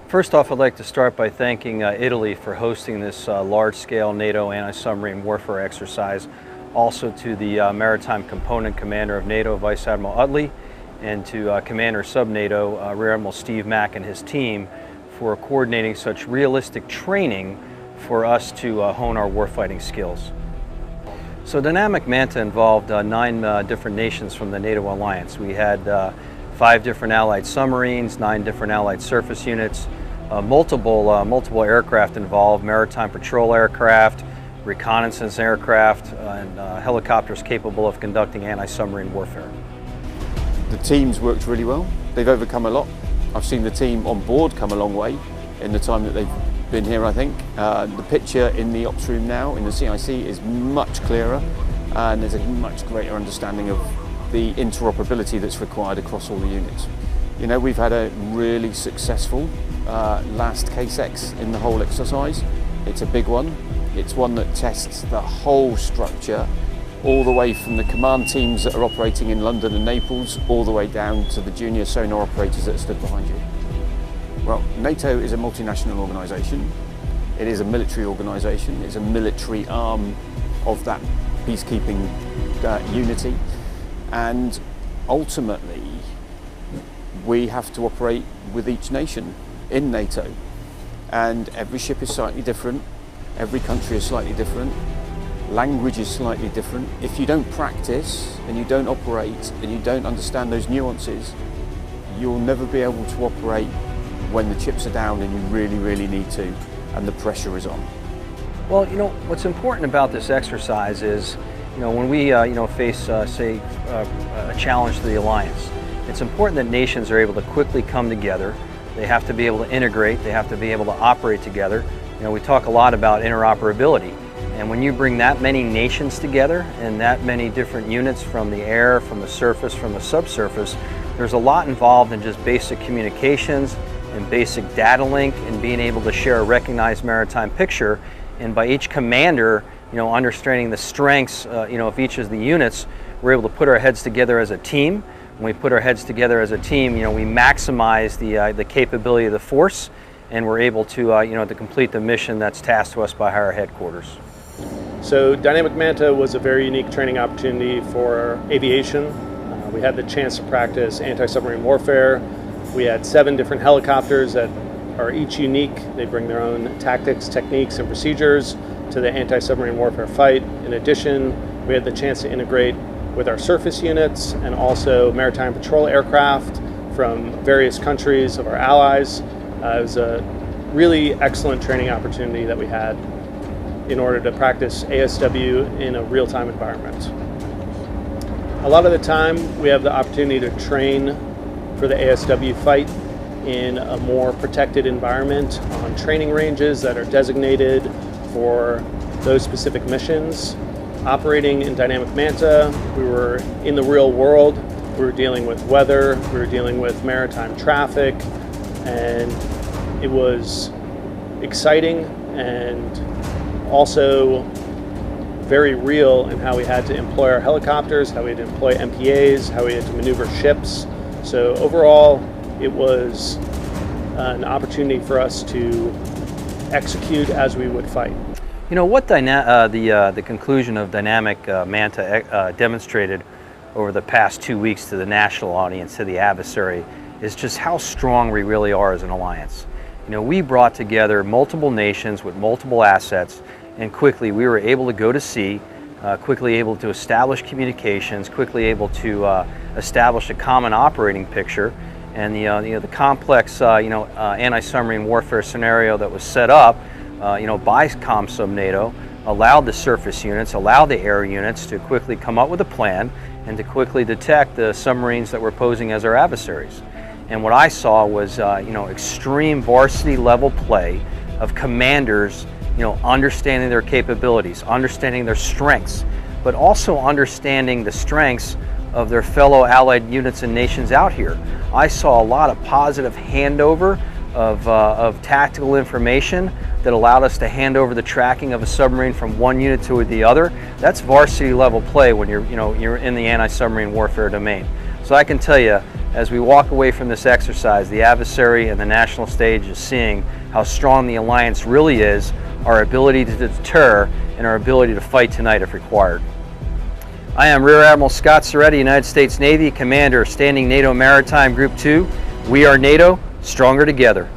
First off, I'd like to start by thanking Italy for hosting this large-scale NATO anti-submarine warfare exercise. Also to the Maritime Component Commander of NATO, Vice Admiral Utley, and to Commander Sub-NATO, Rear Admiral Steve Mack and his team for coordinating such realistic training for us to hone our warfighting skills. So Dynamic Manta involved 9 different nations from the NATO alliance. We had 5 different Allied submarines, 9 different Allied surface units, multiple aircraft involved, maritime patrol aircraft, reconnaissance aircraft, and helicopters capable of conducting anti-submarine warfare. The teams worked really well. They've overcome a lot. I've seen the team on board come a long way in the time that they've been here, I think. The picture in the ops room now in the CIC is much clearer, and there's a much greater understanding of the interoperability that's required across all the units. You know, we've had a really successful last Case-X in the whole exercise. It's a big one. It's one that tests the whole structure, all the way from the command teams that are operating in London and Naples, all the way down to the junior sonar operators that are stood behind you. Well, NATO is a multinational organisation. It is a military organisation. It's a military arm of that peacekeeping unity. And ultimately, we have to operate with each nation in NATO. And every ship is slightly different. Every country is slightly different. Language is slightly different. If you don't practice and you don't operate and you don't understand those nuances, you'll never be able to operate when the chips are down and you really, really need to, and the pressure is on. Well, you know, what's important about this exercise is, you know, when we face, say, a challenge to the alliance, it's important that nations are able to quickly come together. They have to be able to integrate. They have to be able to operate together. You know, we talk a lot about interoperability, and when you bring that many nations together and that many different units from the air, from the surface, from the subsurface, there's a lot involved in just basic communications and basic data link and being able to share a recognized maritime picture. And by each commander, you know, understanding the strengths, of each of the units, we're able to put our heads together as a team. When we put our heads together as a team, you know, we maximize the capability of the force, and we're able to, to complete the mission that's tasked to us by our headquarters. So Dynamic Manta was a very unique training opportunity for aviation. We had the chance to practice anti-submarine warfare. We had 7 different helicopters that are each unique. They bring their own tactics, techniques, and procedures to the anti-submarine warfare fight. In addition, we had the chance to integrate with our surface units and also maritime patrol aircraft from various countries of our allies. It was a really excellent training opportunity that we had in order to practice ASW in a real-time environment. A lot of the time, we have the opportunity to train for the ASW fight in a more protected environment on training ranges that are designated for those specific missions. Operating in Dynamic Manta, we were in the real world. We were dealing with weather, we were dealing with maritime traffic, and it was exciting and also very real in how we had to employ our helicopters, how we had to employ MPAs, how we had to maneuver ships. So overall, it was an opportunity for us to execute as we would fight. You know, what the conclusion of Dynamic Manta demonstrated over the past 2 weeks to the national audience, to the adversary, is just how strong we really are as an alliance. You know, we brought together multiple nations with multiple assets, and quickly we were able to go to sea, quickly able to establish communications, quickly able to establish a common operating picture, and the complex anti-submarine warfare scenario that was set up by NATO allowed the surface units, allowed the air units to quickly come up with a plan and to quickly detect the submarines that were posing as our adversaries. And what I saw was extreme varsity level play of commanders, understanding their capabilities, understanding their strengths, but also understanding the strengths of their fellow allied units and nations out here. I saw a lot of positive handover of tactical information that allowed us to hand over the tracking of a submarine from one unit to the other. That's varsity level play when you're in the anti-submarine warfare domain. So I can tell you, as we walk away from this exercise, the adversary and the national stage is seeing how strong the alliance really is, our ability to deter, and our ability to fight tonight if required. I am Rear Admiral Scott Soretti, United States Navy, Commander, Standing NATO Maritime Group 2. We are NATO, stronger together.